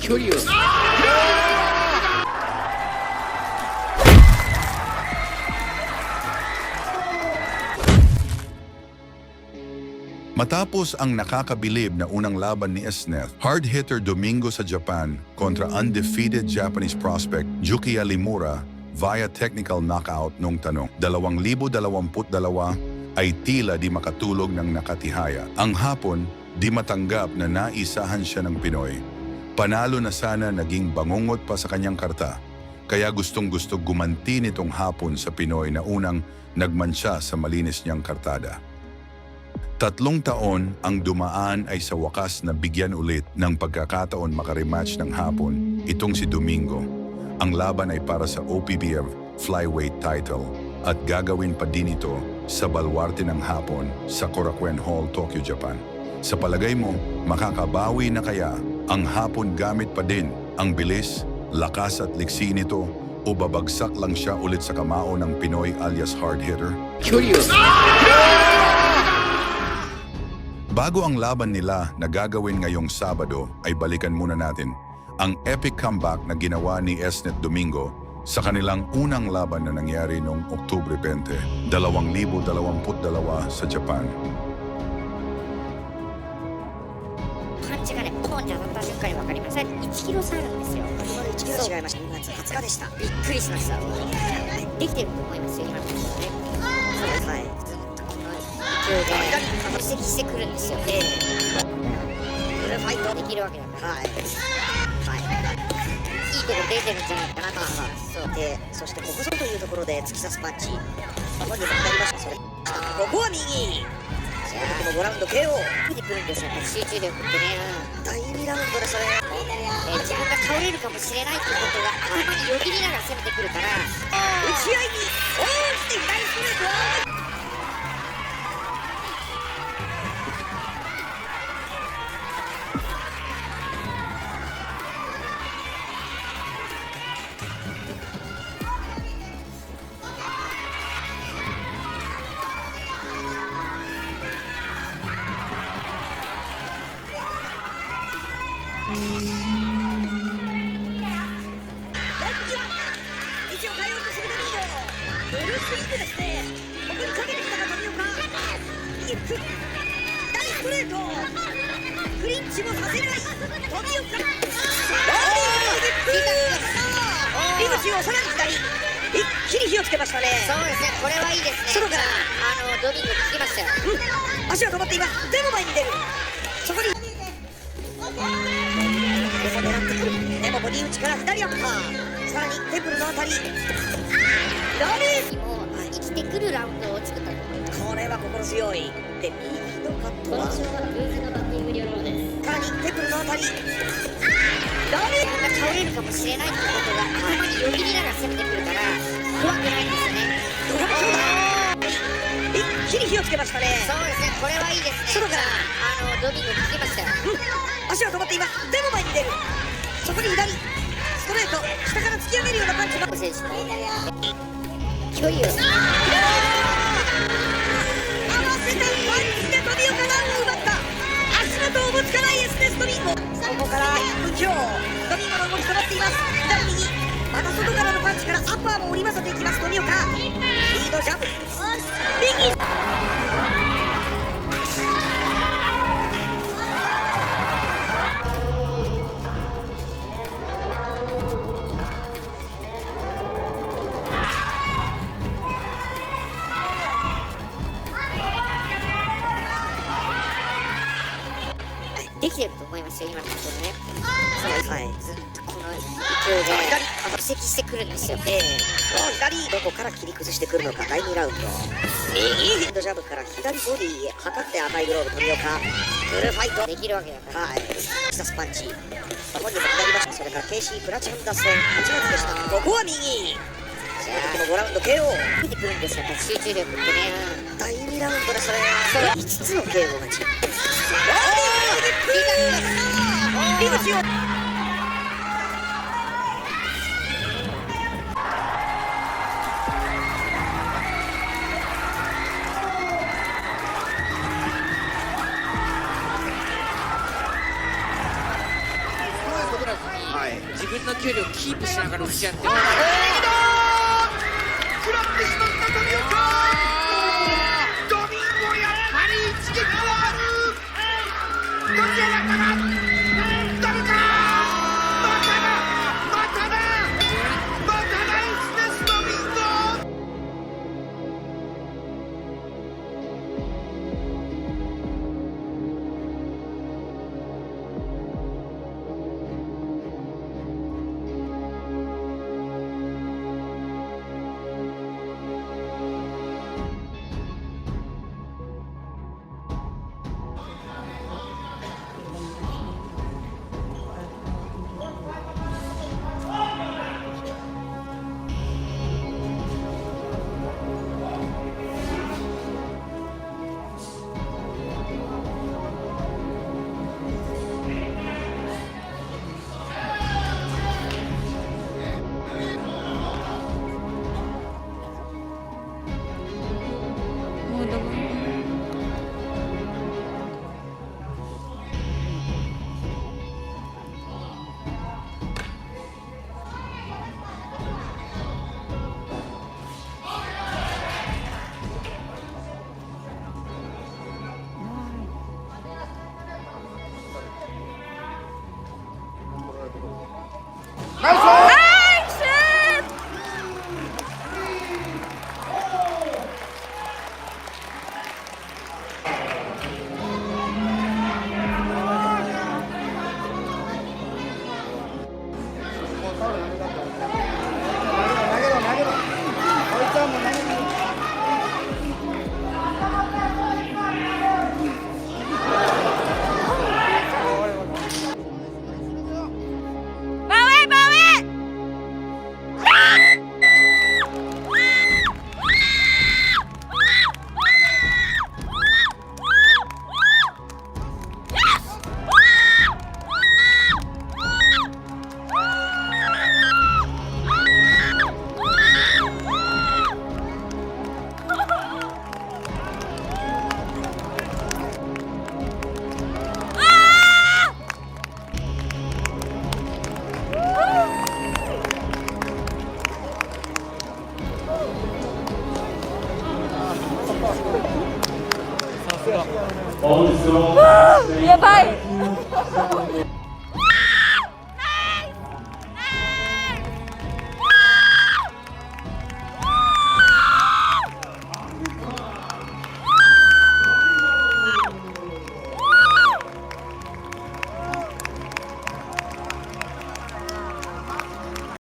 距離をMatapos ang nakakabilib na unang laban ni Esneth, hard hitter Domingo sa Japan kontra undefeated Japanese prospect Yuki Alimura via technical knockout nung tanong. 2022 ay tila di makatulog ng nakatihaya. Ang hapon, di matanggap na naisahan siya ng Pinoy. Panalo na sana naging bangungot pa sa kanyang karta. Kaya gustong-gusto gumanti nitong hapon sa Pinoy na unang nagmansya sa malinis niyang kartada. 3 taon ang dumaan ay sa wakas na bigyan ulit ng pagkakataon makarematch ng hapon itong si Domingo. Ang laban ay para sa OPBF flyweight title at gagawin pa din ito sa balwarte ng hapon sa Korakuen Hall, Tokyo, Japan. Sa palagay mo, makakabawi na kaya ang hapon gamit pa din ang bilis, lakas at liksi nito o babagsak lang siya ulit sa kamao ng Pinoy alias hard hitter? Curious! Bago ang laban nila na gagawin ngayong Sabado ay balikan muna natin ang epic comeback na ginawa ni Esneth Domingo sa kanilang unang laban na nangyari noong Oktubre 20, 2022 sa Japan. パンチがね、ポンって当たった瞬間に分かりました。1キロ差あるんですよ。1キロ違いました。2月20日でした。びっくりしました。できてると思いますよ、今のところね。はい。ずっとこの勢いで指摘してくるんですよ。フルファイトできるわけだから。はい。はい。いいとこ出てるんじゃないかなと思います。そう。で、そしてここぞというところで突き刺すパンチ。ここにも当たりました。それ。ここは右。この5ラウンド KO。出てくるんですよ、集中力ってね。第2ラウンドでそれ。自分が倒れるかもしれないっていうことが頭によぎりながら攻めてくるから。打ち合いに大きく左ストレート。位置を変えようとするドミンゴ。フルスイングですね。ここにかけてきたか富岡。右フッ大ストレート。クリンチもさせない富岡。リムチをさらに左。一気に火をつけましたね。そうですね、これはいいですね。外からドミンゴ聞きましたよ。足は止まっています。でも前に出る。そこにここ狙ってくる。でもボディ打ちから左アッパー。さらにテンプルのあたり。ダメージもう生きてくるラウンドを作ったと。これは心強い。で、右のカットはさらにテンプルのあたり。ダメージ自分が倒れるかもしれないってことが頭によぎりながら攻めてくるから怖くないんですよね。ドラマ一気に火をつけましたね。そうですね、これはいいですね。外からドミンゴ聞きましたよ。足は止まっています。でも前に出る。そこに左ストレート下から突き上げるようなパンチが選手の距離を合わせたパンチで富岡が奪った。足元をぶつかないエスネスドミンゴ。ここから無強ドミンゴの動き止まっています。左右また外からのパンチからアッパーも織り交ぜていきます富岡。リードジャブ右できてると思いますよ、今のところね。はい。ずっとこの勢いで指摘してくるんですよ。左どこから切り崩してくるのか。第2ラウンド右ヘッドジャブから左ボディへ測って赤いグローブ富岡。フルファイトできるわけだから。はい。下スパンチそこにも当たりました。それから KC プラチナム脱線8月でした。ここは右この5ラウンド KO 出てくるんですよ、集中力ってね。第2ラウンドでそれ5つの KO が違う。リムチをことなしに自分の距離をキープしながら打ち合って食らってしまった富岡。ドミンゴやっぱり一撃はある。どちらだったか。ダメか。まただまただまただエスネスドミンゴ。もうダメ。ナイス